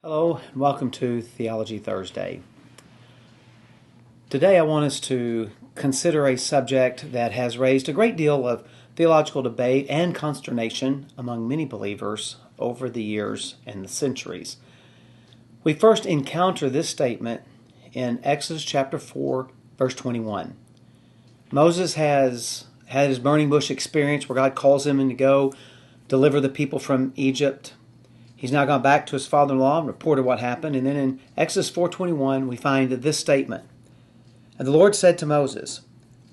Hello, and welcome to Theology Thursday. Today I want us to consider a subject that has raised a great deal of theological debate and consternation among many believers over the years and the centuries. We first encounter this statement in Exodus chapter 4, verse 21. Moses has had his burning bush experience where God calls him to go deliver the people from Egypt. He's now gone back to his father-in-law and reported what happened. And then in Exodus 4:21, we find this statement. And the Lord said to Moses,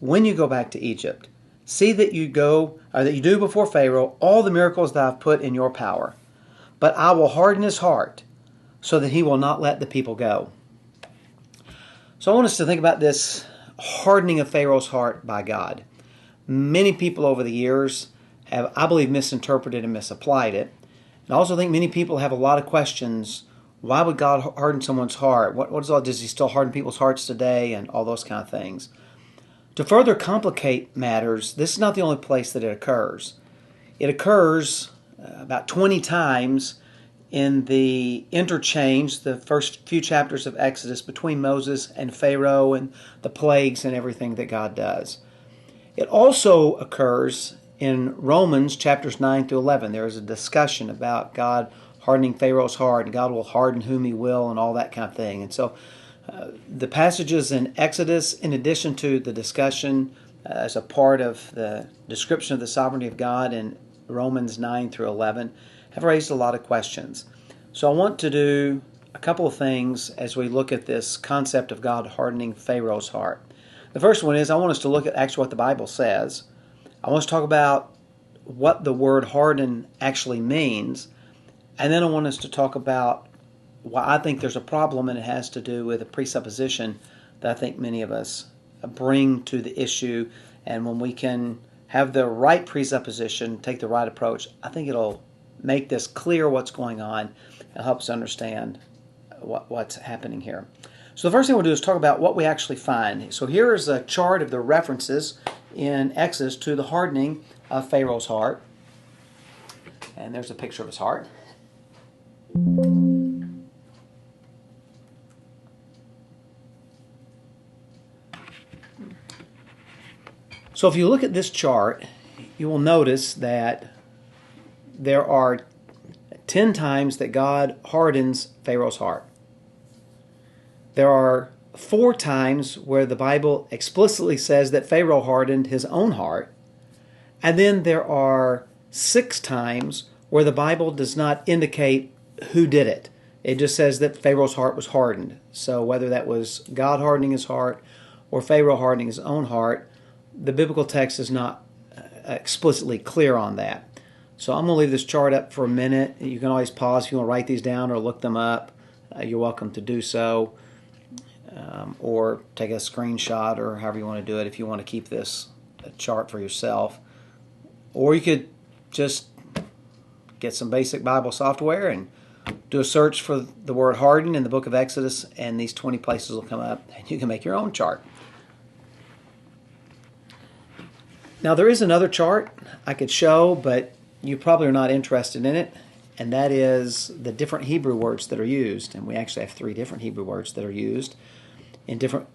when you go back to Egypt, see that you do before Pharaoh all the miracles that I've put in your power. But I will harden his heart so that he will not let the people go. So I want us to think about this hardening of Pharaoh's heart by God. Many people over the years have, I believe, misinterpreted and misapplied it. I also think many people have a lot of questions. Why would God harden someone's heart? Does he still harden people's hearts today? And all those kind of things. To further complicate matters, this is not the only place that it occurs. It occurs about 20 times in the interchange, the first few chapters of Exodus, between Moses and Pharaoh and the plagues and everything that God does. It also occurs in Romans chapters 9 through 11. There is a discussion about God hardening Pharaoh's heart, and God will harden whom he will, and all that kind of thing. And so the passages in Exodus, in addition to the discussion as a part of the description of the sovereignty of God in Romans 9 through 11, have raised a lot of questions. So I want to do a couple of things as we look at this concept of God hardening Pharaoh's heart. The first one is I want us to look at actually what the Bible says. I want us to talk about what the word harden actually means, and then I want us to talk about why I think there's a problem, and it has to do with a presupposition that I think many of us bring to the issue. And when we can have the right presupposition, take the right approach, I think it'll make this clear what's going on and help us understand what's happening here. So the first thing we'll do is talk about what we actually find. So here is a chart of the references in Exodus to the hardening of Pharaoh's heart. And there's a picture of his heart. So if you look at this chart, you will notice that there are 10 times that God hardens Pharaoh's heart. There are 4 times where the Bible explicitly says that Pharaoh hardened his own heart. And then there are 6 times where the Bible does not indicate who did it. It just says that Pharaoh's heart was hardened. So whether that was God hardening his heart or Pharaoh hardening his own heart, the biblical text is not explicitly clear on that. So I'm going to leave this chart up for a minute. You can always pause if you want to write these down or look them up. You're welcome to do so. Or take a screenshot, or however you want to do it if you want to keep this chart for yourself. Or you could just get some basic Bible software and do a search for the word harden in the book of Exodus, and these 20 places will come up, and you can make your own chart. Now there is another chart I could show, but you probably are not interested in it, and that is the different Hebrew words that are used. And we actually have 3 different Hebrew words that are used in different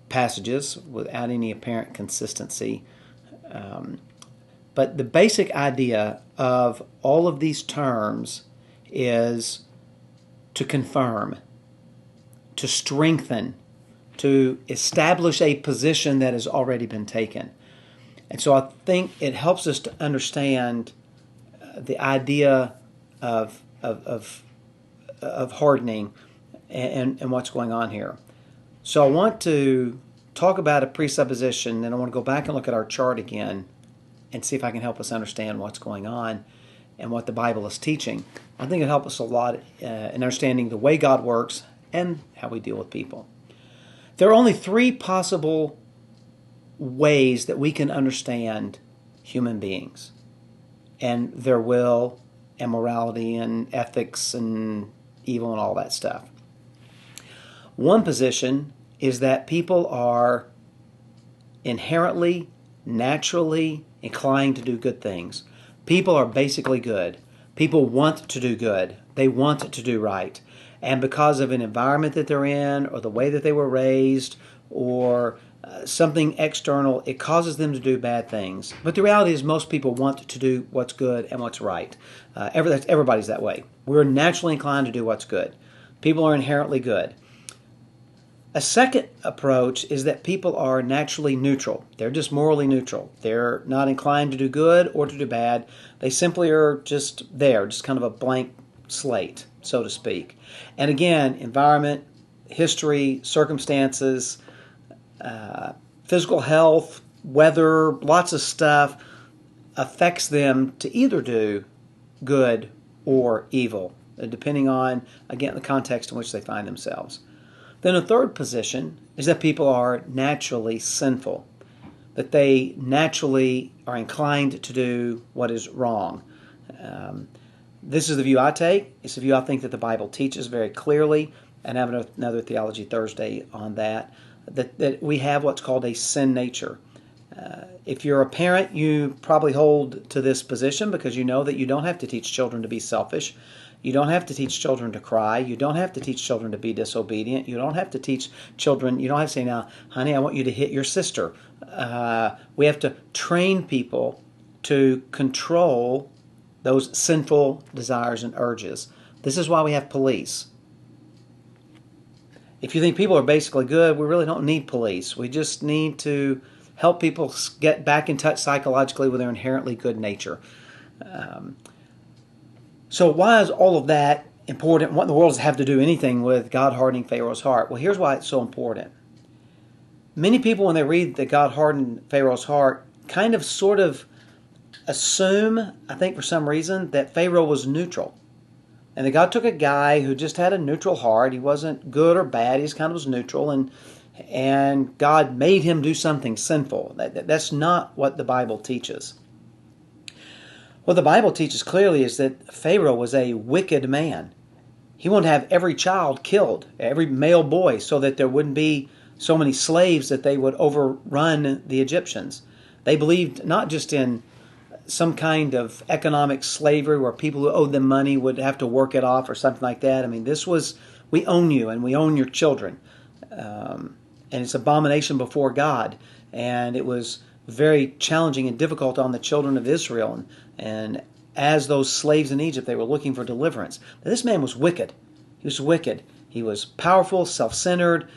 passages without any apparent consistency. But the basic idea of all of these terms is to confirm, to strengthen, to establish a position that has already been taken. And so I think it helps us to understand the idea of hardening and what's going on here. So I want to talk about a presupposition, and I want to go back and look at our chart again and see if I can help us understand what's going on and what the Bible is teaching. I think it'll help us a lot in understanding the way God works and how we deal with people. There are only 3 possible ways that we can understand human beings and their will and morality and ethics and evil and all that stuff. One position is that people are inherently, naturally inclined to do good things. People are basically good. People want to do good. They want to do right. And because of an environment that they're in, or the way that they were raised, or something external, it causes them to do bad things. But the reality is most people want to do what's good and what's right. Everybody's that way. We're naturally inclined to do what's good. People are inherently good. A second approach is that people are naturally neutral. They're just morally neutral. They're not inclined to do good or to do bad. They simply are just there, just kind of a blank slate, so to speak. And again, environment, history, circumstances, physical health, weather, lots of stuff affects them to either do good or evil, depending on, again, the context in which they find themselves. Then a third position is that people are naturally sinful, that they naturally are inclined to do what is wrong. This is the view I take. It's the view I think that the Bible teaches very clearly, and I have another Theology Thursday on that we have what's called a sin nature. If you're a parent, you probably hold to this position because you know that you don't have to teach children to be selfish. You don't have to teach children to cry. You don't have to teach children to be disobedient. You don't have to teach children, you don't have to say, now, honey, I want you to hit your sister. We have to train people to control those sinful desires and urges. This is why we have police. If you think people are basically good, we really don't need police. We just need to help people get back in touch psychologically with their inherently good nature. So why is all of that important? What in the world does it have to do anything with God hardening Pharaoh's heart? Well, here's why it's so important. Many people, when they read that God hardened Pharaoh's heart, kind of sort of assume, I think for some reason, that Pharaoh was neutral. And that God took a guy who just had a neutral heart. He wasn't good or bad. He just kind of was neutral. And God made him do something sinful. That's not what the Bible teaches. What the Bible teaches clearly is that Pharaoh was a wicked man. He wanted to have every child killed, every male boy, so that there wouldn't be so many slaves that they would overrun the Egyptians. They believed not just in some kind of economic slavery where people who owed them money would have to work it off or something like that. I mean, this was, we own you and we own your children. And it's abomination before God. And it was very challenging and difficult on the children of Israel. And as those slaves in Egypt, they were looking for deliverance. Now, this man was wicked. He was wicked. He was powerful, self-centered.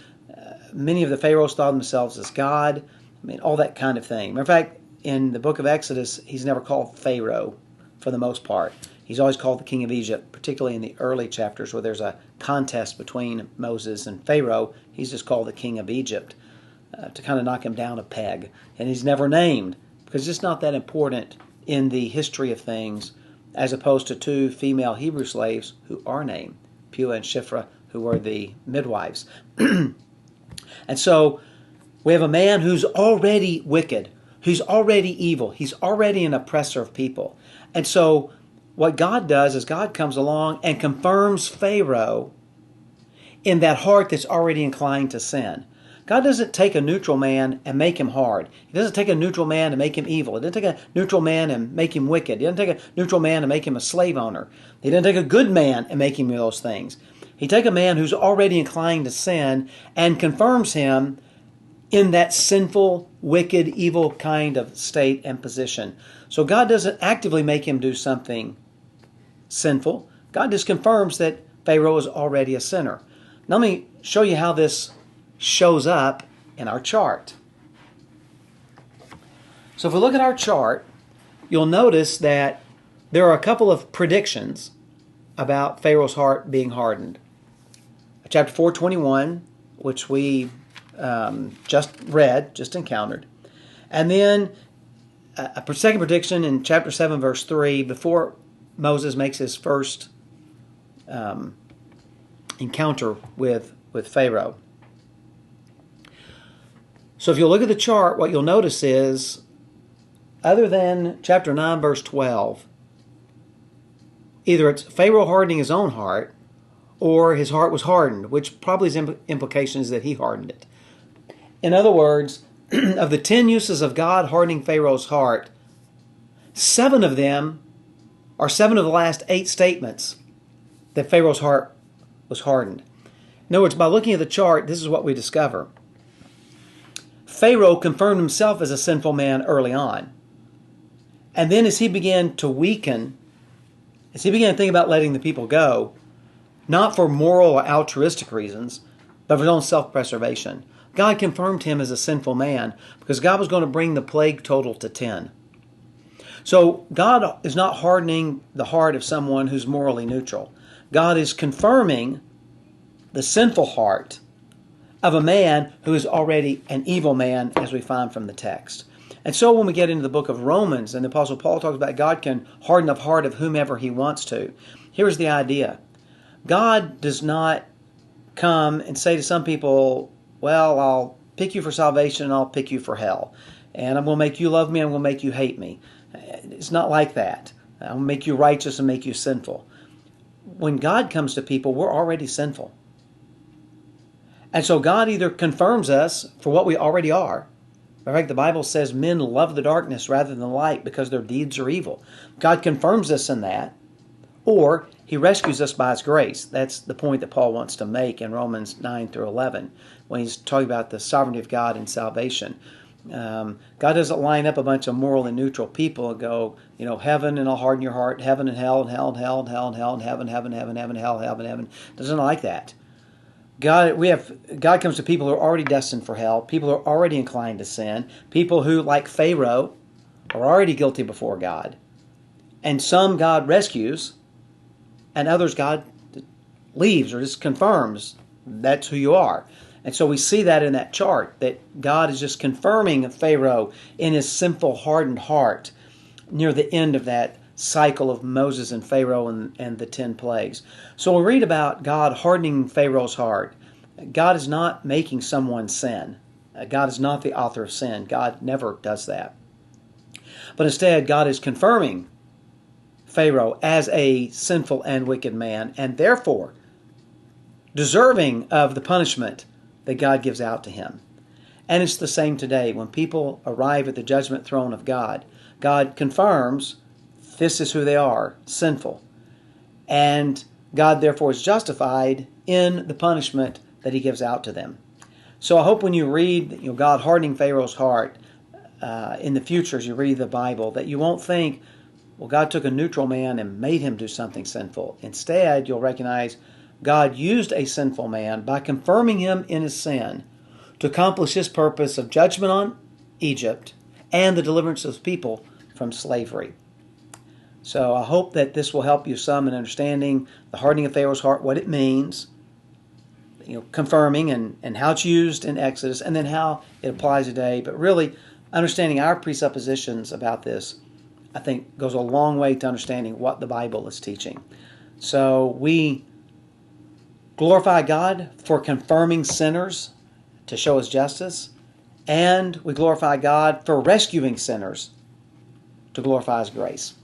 Many of the pharaohs thought themselves as God. I mean, all that kind of thing. Matter of fact, in the book of Exodus, he's never called Pharaoh for the most part. He's always called the king of Egypt, particularly in the early chapters where there's a contest between Moses and Pharaoh. He's just called the king of Egypt to kind of knock him down a peg. And he's never named because it's just not that important in the history of things, as opposed to two female Hebrew slaves who are named, Puah and Shiphrah, who were the midwives. And so we have a man who's already wicked, who's already evil. He's already an oppressor of people. And so what God does is God comes along and confirms Pharaoh in that heart that's already inclined to sin. God doesn't take a neutral man and make him hard. He doesn't take a neutral man and make him evil. He doesn't take a neutral man and make him wicked. He doesn't take a neutral man and make him a slave owner. He doesn't take a good man and make him those things. He takes a man who's already inclined to sin and confirms him in that sinful, wicked, evil kind of state and position. So God doesn't actively make him do something sinful. God just confirms that Pharaoh is already a sinner. Now let me show you how this shows up in our chart. So if we look at our chart, you'll notice that there are a couple of predictions about Pharaoh's heart being hardened. Chapter 4:21, which we just encountered. And then a second prediction in chapter 7, verse 3, before Moses makes his first encounter with Pharaoh. So if you look at the chart, what you'll notice is, other than chapter 9, verse 12, either it's Pharaoh hardening his own heart, or his heart was hardened, which probably is implication is that he hardened it. In other words, of the 10 uses of God hardening Pharaoh's heart, 7 of them are 7 of the last 8 statements that Pharaoh's heart was hardened. In other words, by looking at the chart, this is what we discover. Pharaoh confirmed himself as a sinful man early on. And then as he began to weaken, as he began to think about letting the people go, not for moral or altruistic reasons, but for his own self-preservation, God confirmed him as a sinful man because God was going to bring the plague total to 10. So God is not hardening the heart of someone who's morally neutral. God is confirming the sinful heart of a man who is already an evil man, as we find from the text. And so when we get into the book of Romans, and the Apostle Paul talks about God can harden the heart of whomever he wants to, here's the idea. God does not come and say to some people, well, I'll pick you for salvation and I'll pick you for hell. And I'm going to make you love me, I'm going to make you hate me. It's not like that. I'm going to make you righteous and make you sinful. When God comes to people, we're already sinful. And so God either confirms us for what we already are. In fact, the Bible says men love the darkness rather than the light because their deeds are evil. God confirms us in that, or he rescues us by his grace. That's the point that Paul wants to make in Romans 9 through 11 when he's talking about the sovereignty of God and salvation. God doesn't line up a bunch of moral and neutral people and go, heaven and I'll harden your heart, heaven and hell and hell and hell and hell and hell and heaven, heaven, heaven, heaven, hell, heaven, heaven. Doesn't like that. God comes to people who are already destined for hell, people who are already inclined to sin, people who, like Pharaoh, are already guilty before God. And some God rescues, and others God leaves or just confirms that's who you are. And so we see that in that chart, that God is just confirming Pharaoh in his sinful, hardened heart near the end of that cycle of Moses and Pharaoh and the 10 plagues. So we read about God hardening Pharaoh's heart. God is not making someone sin. God is not the author of sin. God never does that. But instead, God is confirming Pharaoh as a sinful and wicked man, and therefore deserving of the punishment that God gives out to him. And it's the same today. When people arrive at the judgment throne of God, God confirms this is who they are, sinful. And God therefore is justified in the punishment that he gives out to them. So I hope when you read God hardening Pharaoh's heart in the future as you read the Bible, that you won't think, well, God took a neutral man and made him do something sinful. Instead, you'll recognize God used a sinful man by confirming him in his sin to accomplish his purpose of judgment on Egypt and the deliverance of his people from slavery. So I hope that this will help you some in understanding the hardening of Pharaoh's heart, what it means, confirming and how it's used in Exodus, and then how it applies today. But really, understanding our presuppositions about this, I think, goes a long way to understanding what the Bible is teaching. So we glorify God for confirming sinners to show his justice, and we glorify God for rescuing sinners to glorify his grace.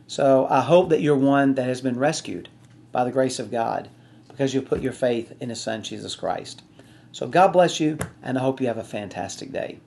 So I hope that you're one that has been rescued by the grace of God because you put your faith in his Son, Jesus Christ. So God bless you, and I hope you have a fantastic day.